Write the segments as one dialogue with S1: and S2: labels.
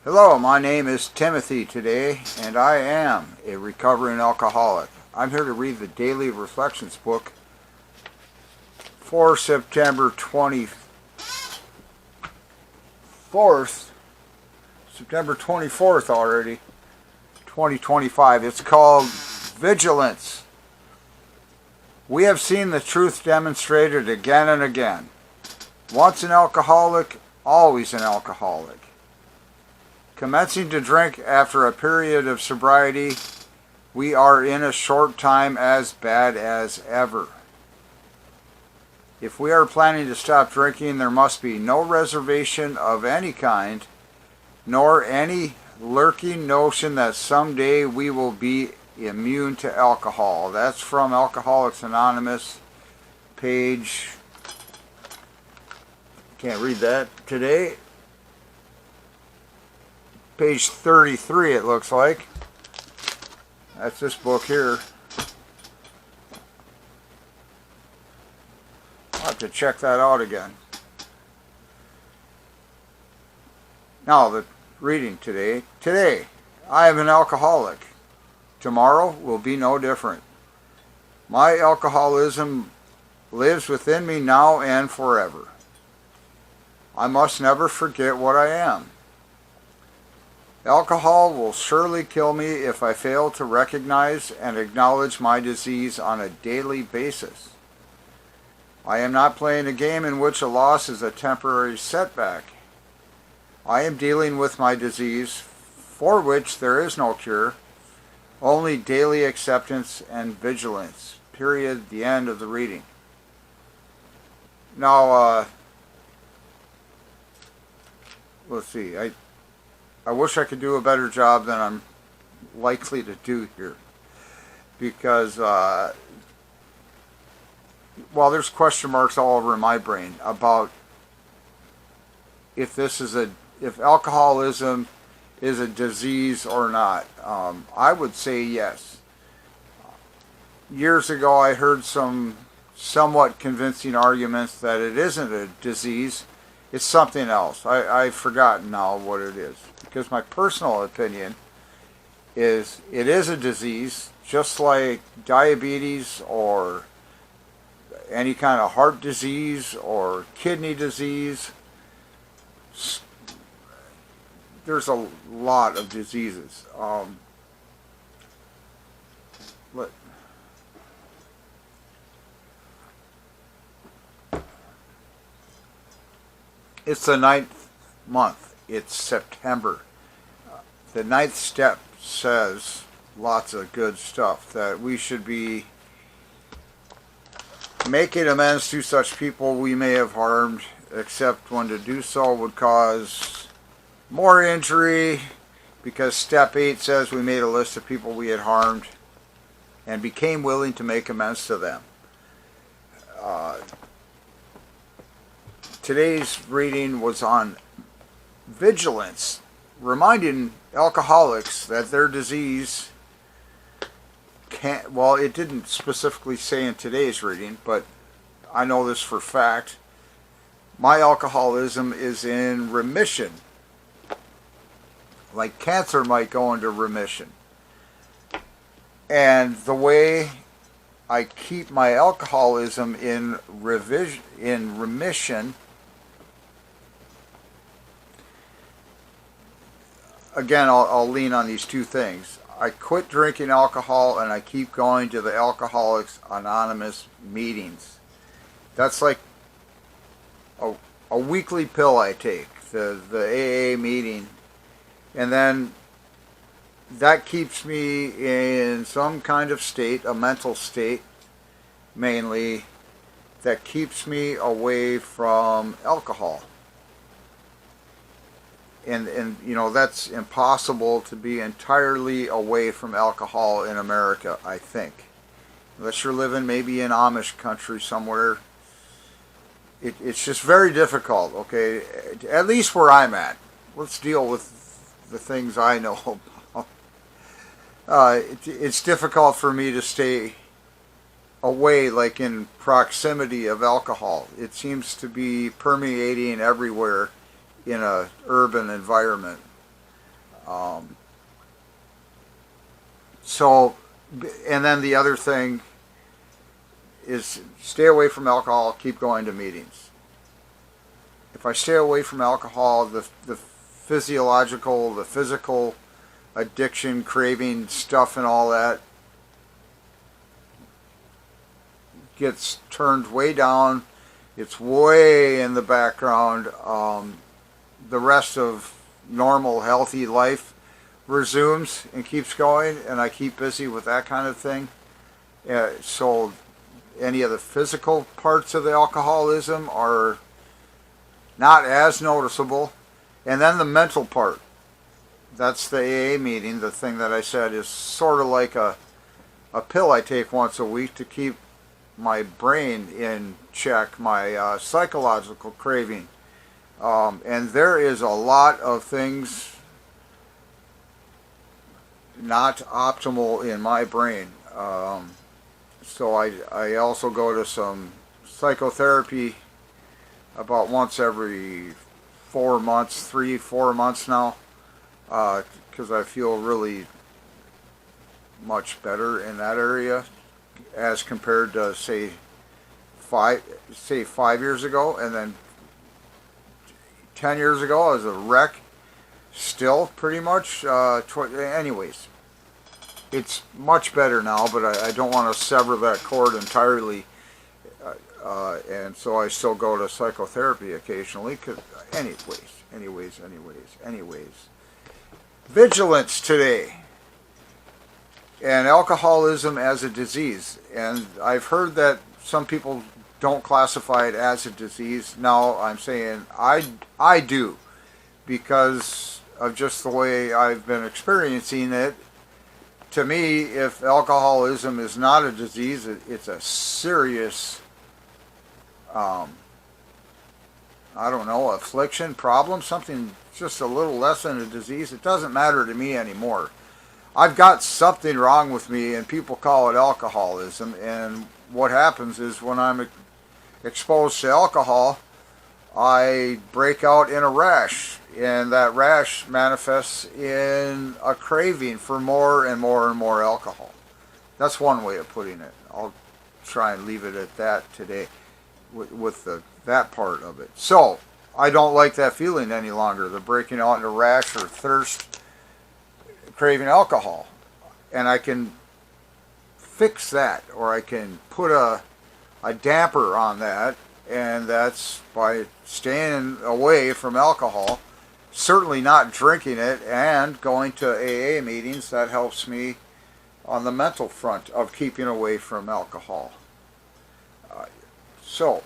S1: Hello, my name is Timothy today, and I am a recovering alcoholic. I'm here to read the Daily Reflections book for September 24th already, 2025. It's called Vigilance. We have seen the truth demonstrated again and again. Once an alcoholic, always an alcoholic. Commencing to drink after a period of sobriety, we are in a short time as bad as ever. If we are planning to stop drinking, there must be no reservation of any kind, nor any lurking notion that someday we will be immune to alcohol. That's from Alcoholics Anonymous, page, can't read that today, page 33 it looks like. That's this book here. I'll have to check that out again. Now the reading today. Today, I am an alcoholic. Tomorrow will be no different. My alcoholism lives within me now and forever. I must never forget what I am. Alcohol will surely kill me if I fail to recognize and acknowledge my disease on a daily basis. I am not playing a game in which a loss is a temporary setback. I am dealing with my disease, for which there is no cure, only daily acceptance and vigilance. Period. The end of the reading. Now, let's see. I wish I could do a better job than I'm likely to do here, because there's question marks all over my brain about if alcoholism is a disease or not. I would say yes. Years ago I heard some somewhat convincing arguments that it isn't a disease, it's something else. I've forgotten now what it is. Because my personal opinion is it is a disease, just like diabetes or any kind of heart disease or kidney disease. There's a lot of diseases. It's the 9th month. It's September. The 9th step says lots of good stuff, that we should be making amends to such people we may have harmed, except when to do so would cause more injury, because step 8 says we made a list of people we had harmed and became willing to make amends to them. Today's reading was on vigilance, reminding alcoholics that their disease it didn't specifically say in today's reading, but I know this for fact. My alcoholism is in remission, like cancer might go into remission. And the way I keep my alcoholism in remission, again, I'll lean on these two things. I quit drinking alcohol and I keep going to the Alcoholics Anonymous meetings. That's like a weekly pill I take, the AA meeting. And then that keeps me in some kind of state, a mental state mainly, that keeps me away from alcohol. And that's impossible to be entirely away from alcohol in America, I think. Unless you're living maybe in Amish country somewhere. It's just very difficult, okay? At least where I'm at. Let's deal with the things I know about. It's difficult for me to stay away, like in proximity of alcohol. It seems to be permeating everywhere in a urban environment. Um, so, and then the other thing is stay away from alcohol, keep going to meetings. If I stay away from alcohol, the physiological, the physical addiction, craving stuff and all that gets turned way down. It's way in the background. The rest of normal, healthy life resumes and keeps going, and I keep busy with that kind of thing. So any of the physical parts of the alcoholism are not as noticeable. And then the mental part. That's the AA meeting. The thing that I said is sort of like a pill I take once a week to keep my brain in check, my psychological craving. And there is a lot of things not optimal in my brain. So I also go to some psychotherapy about once every 4 months, 3-4 months now, because I feel really much better in that area as compared to say 5 years ago, and then 10 years ago I was a wreck. Still, pretty much. Anyways, it's much better now, but I don't want to sever that cord entirely. And so I still go to psychotherapy occasionally. Anyways. Vigilance today. And alcoholism as a disease. And I've heard that some people don't classify it as a disease. Now I'm saying I do, because of just the way I've been experiencing it. To me, if alcoholism is not a disease, it's a serious, I don't know, affliction, problem, something just a little less than a disease. It doesn't matter to me anymore. I've got something wrong with me, and people call it alcoholism. And what happens is when I'm exposed to alcohol, I break out in a rash, and that rash manifests in a craving for more and more and more alcohol. That's one way of putting it. I'll try and leave it at that today with that part of it. So, I don't like that feeling any longer, the breaking out in a rash or thirst, craving alcohol. And I can fix that, or I can put a damper on that, and that's by staying away from alcohol, certainly not drinking it, and going to AA meetings. That helps me on the mental front of keeping away from alcohol. So,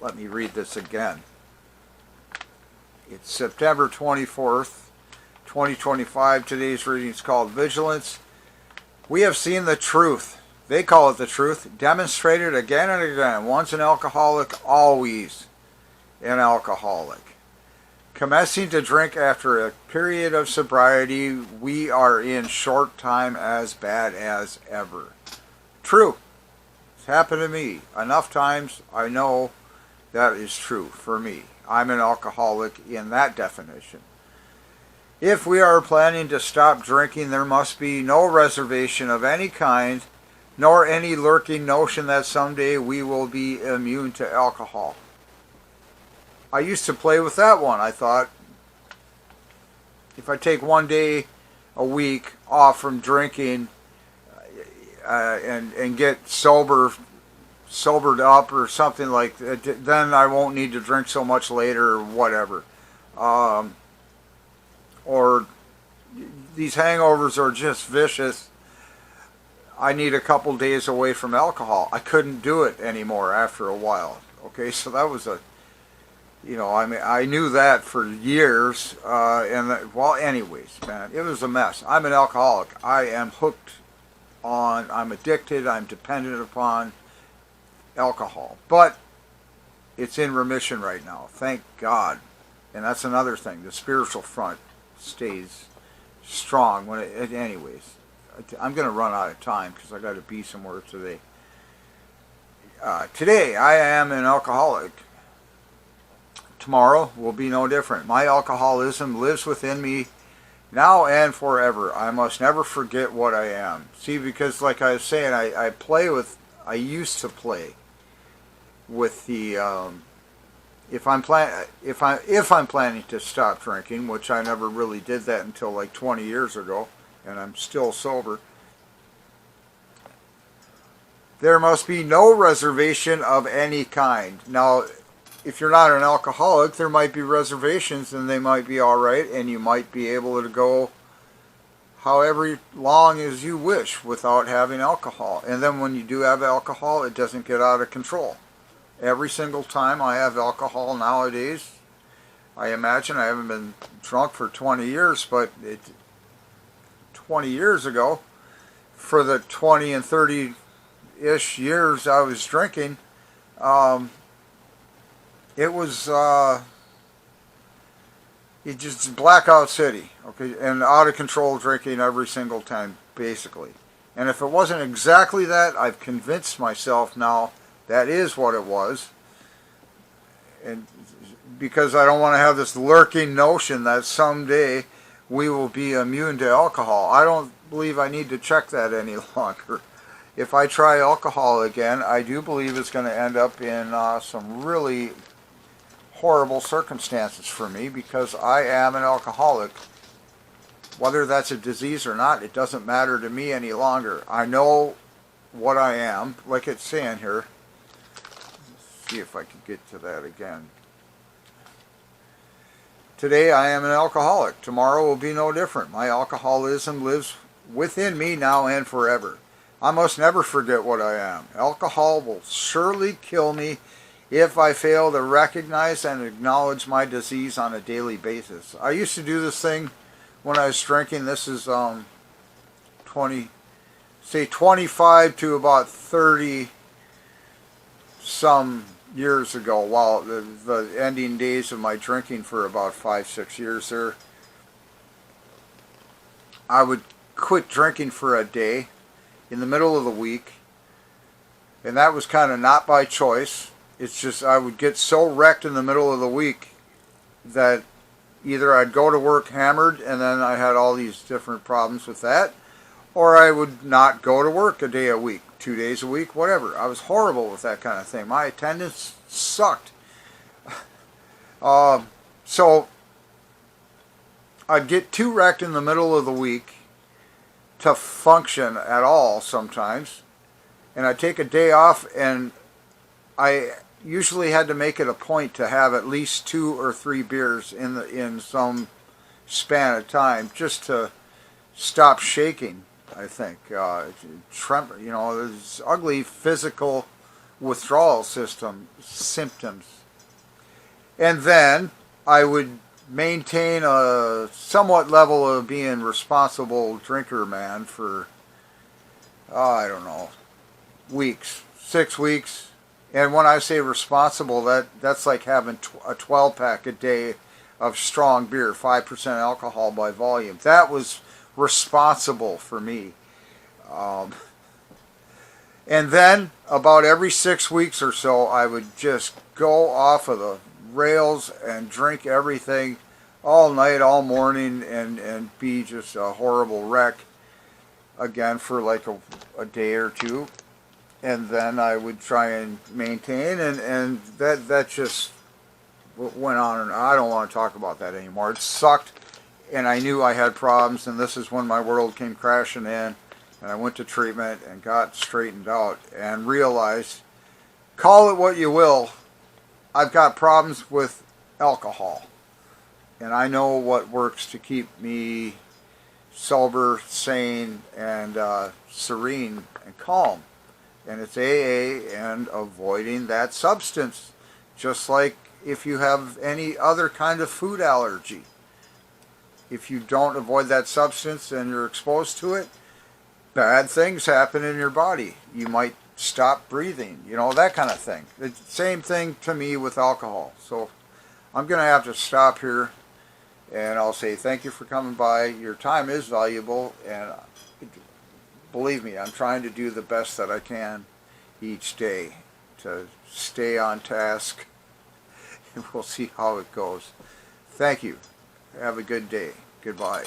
S1: let me read this again. It's September 24th, 2025. Today's reading is called Vigilance. We have seen the truth. They call it the truth. Demonstrated again and again. Once an alcoholic, always an alcoholic. Commencing to drink after a period of sobriety, we are in short time as bad as ever. True. It's happened to me enough times. I know that is true for me. I'm an alcoholic in that definition. If we are planning to stop drinking, there must be no reservation of any kind, nor any lurking notion that someday we will be immune to alcohol. I used to play with that one. I thought, if I take one day a week off from drinking and get sobered up or something like that, then I won't need to drink so much later or whatever. Or these hangovers are just vicious. I need a couple days away from alcohol. I couldn't do it anymore after a while. Okay, so that was I knew that for years. Anyways, man, it was a mess. I'm an alcoholic. I am hooked on, I'm addicted, I'm dependent upon alcohol. But it's in remission right now, thank God. And that's another thing. The spiritual front stays strong anyways. I'm going to run out of time because I got to be somewhere today. Today I am an alcoholic. tomorrow will be no different. My alcoholism lives within me now and forever. I must never forget what I am. See, because like I was saying, I used to play with the, if I'm planning to stop drinking, which I never really did that until like 20 years ago, and I'm still sober, there must be no reservation of any kind. Now, if you're not an alcoholic, there might be reservations, and they might be all right, and you might be able to go however long as you wish without having alcohol. And then when you do have alcohol, it doesn't get out of control. Every single time I have alcohol nowadays, I imagine I haven't been drunk for 20 years, but 20 years ago, for the 20 and 30-ish years I was drinking, it was it just blackout city, okay, and out of control drinking every single time, basically. And if it wasn't exactly that, I've convinced myself now that is what it was, and because I don't want to have this lurking notion that someday we will be immune to alcohol. I don't believe I need to check that any longer. If I try alcohol again, I do believe it's going to end up in some really horrible circumstances for me, because I am an alcoholic. Whether that's a disease or not, it doesn't matter to me any longer. I know what I am, like it's saying here. Let's see if I can get to that again. Today I am an alcoholic. Tomorrow will be no different. My alcoholism lives within me now and forever. I must never forget what I am. Alcohol will surely kill me if I fail to recognize and acknowledge my disease on a daily basis. I used to do this thing when I was drinking. This is 25 to about 30 some years ago, while the ending days of my drinking for about 5-6 years there. I would quit drinking for a day in the middle of the week, and that was kind of not by choice. It's just I would get so wrecked in the middle of the week that either I'd go to work hammered, and then I had all these different problems with that, or I would not go to work a day a week, 2 days a week, whatever. I was horrible with that kind of thing. My attendance sucked. So I'd get too wrecked in the middle of the week to function at all sometimes, and I'd take a day off, and I usually had to make it a point to have at least 2 or 3 beers in some span of time, just to stop shaking. I think tremor, there's ugly physical withdrawal symptoms, and then I would maintain a somewhat level of being responsible drinker man for I don't know, weeks, 6 weeks. And when I say responsible, that's like having a 12-pack a day of strong beer, 5% alcohol by volume. That was responsible for me. And then about every 6 weeks or so, I would just go off of the rails and drink everything all night, all morning, and be just a horrible wreck again for like a day or two. And then I would try and maintain, and that just went on, and I don't want to talk about that anymore. It sucked, and I knew I had problems, and this is when my world came crashing in, and I went to treatment and got straightened out and realized, call it what you will, I've got problems with alcohol, and I know what works to keep me sober, sane, and serene and calm. And it's AA and avoiding that substance, just like if you have any other kind of food allergy. If you don't avoid that substance and you're exposed to it, bad things happen in your body. You might stop breathing, that kind of thing. It's the same thing to me with alcohol. So I'm going to have to stop here, and I'll say thank you for coming by. Your time is valuable, and believe me, I'm trying to do the best that I can each day to stay on task we'll see how it goes. Thank you. Have a good day. Goodbye.